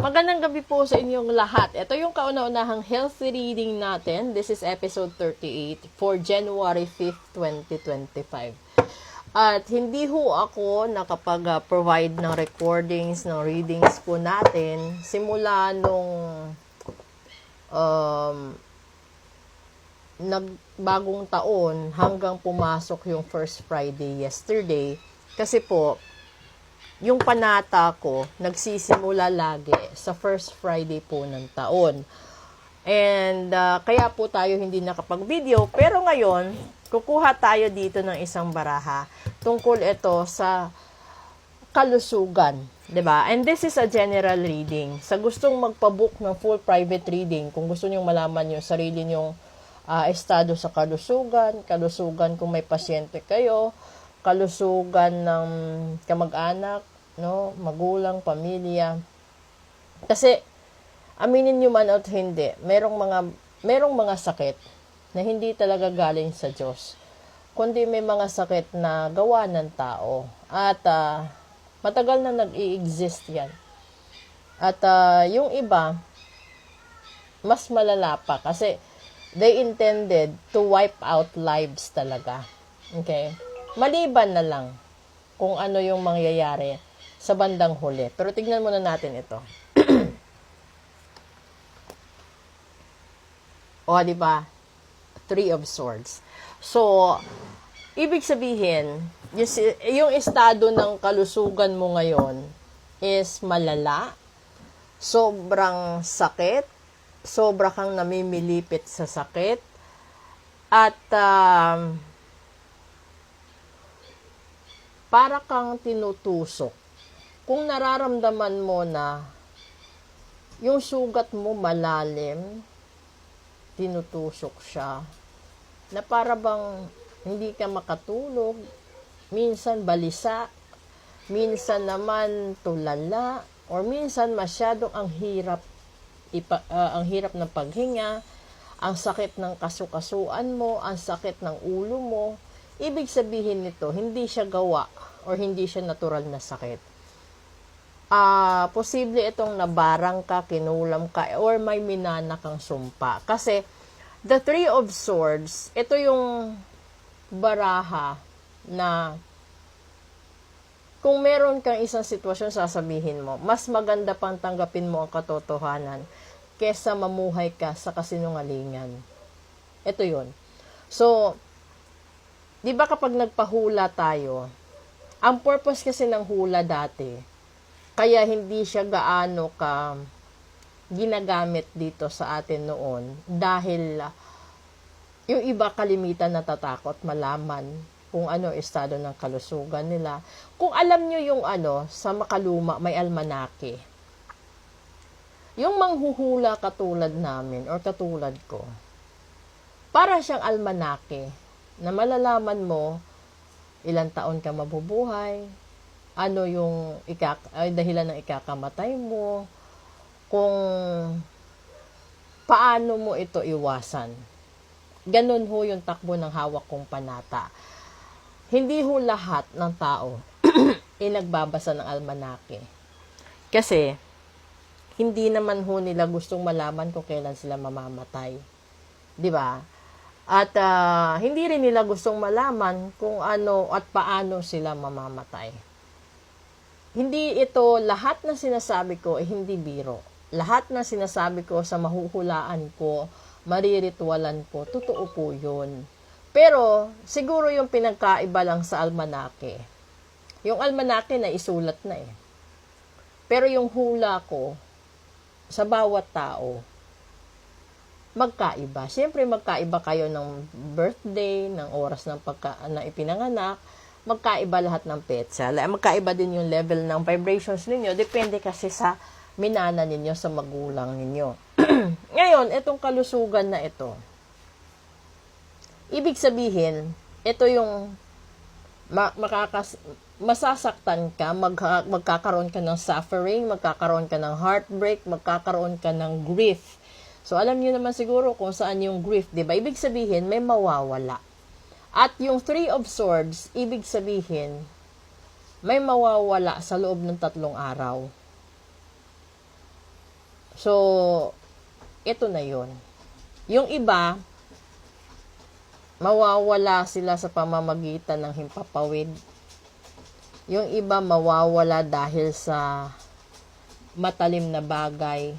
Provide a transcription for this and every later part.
Magandang gabi po sa inyong lahat. Ito yung kauna-unahang healthy reading natin. This is episode 38 for January 5th, 2025. At hindi ho ako nakapag-provide ng recordings, ng readings po natin simula nung nagbagong taon hanggang pumasok yung first Friday yesterday. Kasi po, yung panata ko, nagsisimula lagi sa first Friday po ng taon. And kaya po tayo hindi nakapag-video. Pero ngayon, kukuha tayo dito ng isang baraha. Tungkol ito sa kalusugan. 'Di ba? And this is a general reading. Sa gustong magpabook ng full private reading, kung gusto niyo malaman yung sarili niyong estado sa kalusugan kung may pasyente kayo, kalusugan ng kamag-anak, no, magulang, pamilya. Kasi aminin niyo man o hindi, merong mga sakit na hindi talaga galing sa Diyos, kundi may mga sakit na gawa ng tao. At matagal na nag-i-exist yan. At yung iba, mas malala pa kasi they intended to wipe out lives talaga. Okay? Maliban na lang kung ano yung mangyayari sa bandang huli. Pero tignan muna natin ito. O, di ba? Three of Swords. So, ibig sabihin, yung estado ng kalusugan mo ngayon is malala, sobrang sakit, sobra kang namimilipit sa sakit, at para kang tinutusok. Kung nararamdaman mo na yung sugat mo malalim, tinutusok siya, na para bang hindi ka makatulog, minsan balisa, minsan naman tulala, or minsan masyadong ang hirap ng paghinga, ang sakit ng kasukasuan mo, ang sakit ng ulo mo. Ibig sabihin nito, hindi siya gawa or hindi siya natural na sakit. Posible itong nabarang ka, kinulam ka, or may minana kang sumpa. Kasi, the Three of Swords, ito yung baraha na kung meron kang isang sitwasyon, sasabihin mo, mas maganda pang tanggapin mo ang katotohanan kesa mamuhay ka sa kasinungalingan. Ito yun. So, di ba kapag nagpahula tayo, ang purpose kasi ng hula dati, kaya hindi siya gaano ka ginagamit dito sa atin noon, dahil yung iba kalimitan natatakot malaman kung ano estado ng kalusugan nila. Kung alam nyo yung sa makaluma, may almanake. Yung manghuhula katulad namin, or katulad ko, para siyang almanake, na malalaman mo ilang taon ka mabubuhay, ano yung dahilan ng ikakamatay mo, kung paano mo ito iwasan. Ganun ho yung takbo ng hawak kong panata. Hindi ho lahat ng tao nagbabasa ng almanake. Kasi, hindi naman ho nila gustong malaman kung kailan sila mamamatay. Di ba? At hindi rin nila gustong malaman kung ano at paano sila mamamatay. Hindi ito, lahat na sinasabi ko hindi biro. Lahat na sinasabi ko sa mahuhulaan ko, mariritualan ko, totoo po yun. Pero, siguro yung pinagkaiba lang sa almanake. Yung almanake na isulat na eh. Pero yung hula ko, sa bawat tao, magkaiba. Siyempre, magkaiba kayo ng birthday, ng oras na ipinanganak, magkaiba lahat ng petsa. Magkaiba din yung level ng vibrations ninyo. Depende kasi sa minana ninyo, sa magulang ninyo. Ngayon, itong kalusugan na ito, ibig sabihin, ito yung masasaktan ka, magkakaroon ka ng suffering, magkakaroon ka ng heartbreak, magkakaroon ka ng grief. So, alam niyo naman siguro kung saan yung grief, di ba? Ibig sabihin, may mawawala. At yung Three of Swords, ibig sabihin, may mawawala sa loob ng 3 araw. So, ito na yon. Yung iba, mawawala sila sa pamamagitan ng himpapawid. Yung iba, mawawala dahil sa matalim na bagay.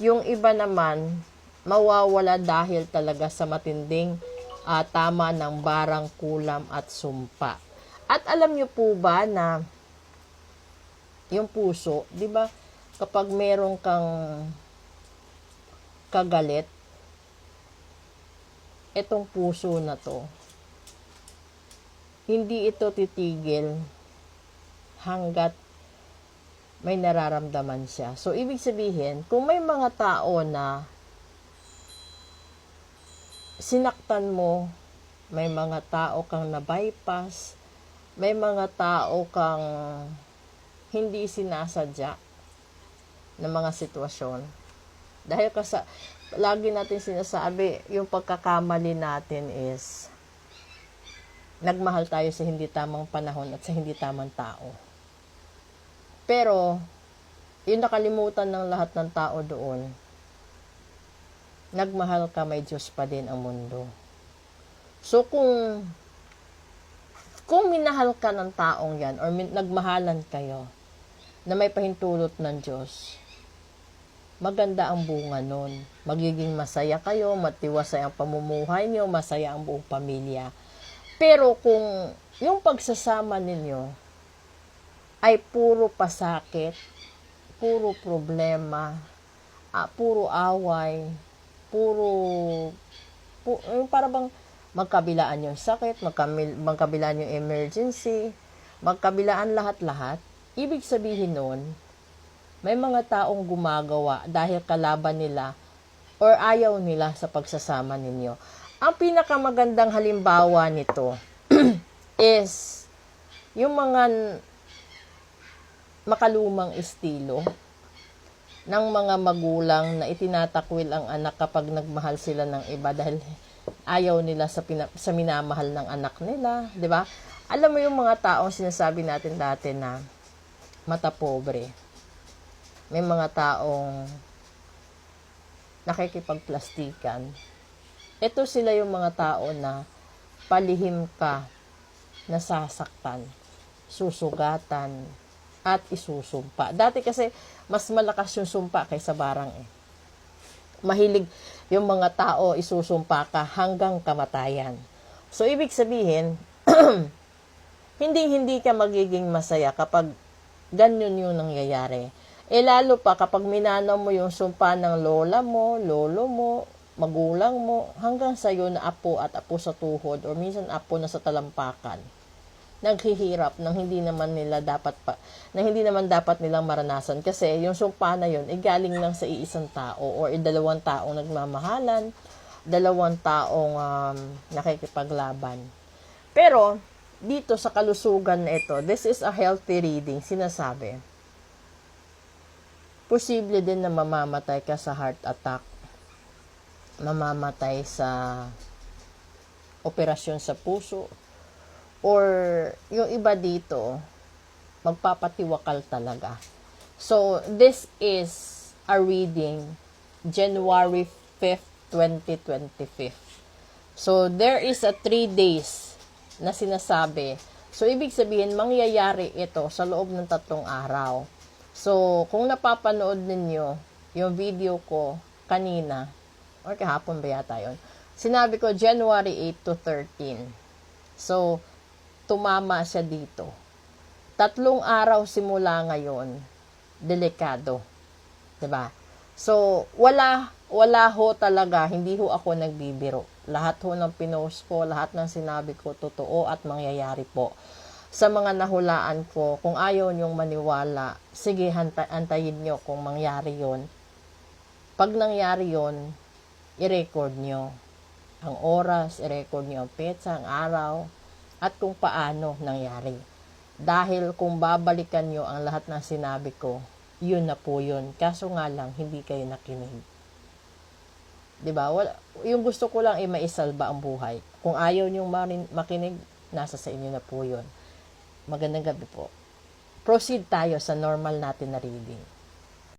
Yung iba naman, mawawala dahil talaga sa matinding tama ng barang kulam at sumpa. At alam nyo po ba na yung puso, di ba, kapag meron kang kagalit, etong puso na to, hindi ito titigil hanggat may nararamdaman siya. So, ibig sabihin, kung may mga tao na sinaktan mo, may mga tao kang na-bypass, may mga tao kang hindi sinasadya ng mga sitwasyon. Dahil lagi natin sinasabi, yung pagkakamali natin is nagmahal tayo sa hindi tamang panahon at sa hindi tamang tao. Pero, yung nakalimutan ng lahat ng tao doon, nagmahal ka, may Diyos pa din ang mundo. So, kung minahal ka ng taong yan, or nagmahalan kayo, na may pahintulot ng Diyos, maganda ang bunga nun. Magiging masaya kayo, matiwasay ang pamumuhay nyo, masaya ang buong pamilya. Pero kung yung pagsasama ninyo ay puro pasakit, puro problema, puro away, yung para bang magkabilaan yung sakit, magkabilaan yung emergency, magkabilaan lahat-lahat, ibig sabihin nun, may mga taong gumagawa dahil kalaban nila or ayaw nila sa pagsasama ninyo. Ang pinakamagandang halimbawa nito is yung mga makalumang estilo ng mga magulang na itinatakwil ang anak kapag nagmahal sila ng iba dahil ayaw nila sa minamahal ng anak nila, 'di ba? Alam mo yung mga taong sinasabi natin dati na mata pobre. May mga taong nakikipagplastikan. Ito sila yung mga tao na palihim ka, nasasaktan, susugatan, at isusumpa. Dati kasi, mas malakas yung sumpa kaysa barang eh. Mahilig yung mga tao, isusumpa ka hanggang kamatayan. So, ibig sabihin, hindi ka magiging masaya kapag ganyan yung nangyayari. Lalo pa kapag minanaw mo yung sumpa ng lola mo, lolo mo, magulang mo, hanggang sa'yo na apo at apo sa tuhod, or minsan apo na sa talampakan. Naghihirap ng hindi naman dapat nilang maranasan kasi yung sumpa na yun galing lang sa iisang tao or dalawang taong nagmamahalan, dalawang taong nakikipaglaban. Pero dito sa kalusugan na ito, this is a healthy reading, sinasabi. Posible din na mamamatay ka sa heart attack, mamamatay sa operasyon sa puso, or yung iba dito, magpapatiwakal talaga. So, this is a reading January 5th, 2025. So, there is a 3 days na sinasabi. So, ibig sabihin, mangyayari ito sa loob ng 3 araw. So, kung napapanood ninyo yung video ko kanina, or kahapon ba yata yun, sinabi ko January 8 to 13. So, tumama siya dito. 3 araw simula ngayon, delikado. 'Di ba? So, wala ho talaga, hindi ho ako nagbibiro. Lahat ho ng pinost ko, lahat ng sinabi ko, totoo at mangyayari po. Sa mga nahulaan ko, kung ayaw niyong maniwala, sige, antayin niyo kung mangyari yon. Pag nangyari yon, i-record niyo ang oras, i-record niyo ang petsa, ang araw, at kung paano nangyari. Dahil kung babalikan nyo ang lahat ng sinabi ko, yun na po yun. Kaso nga lang, hindi kayo nakinig. Diba? Yung gusto ko lang ay maisalba ang buhay. Kung ayaw nyong makinig, nasa sa inyo na po yun. Magandang gabi po. Proceed tayo sa normal natin na reading.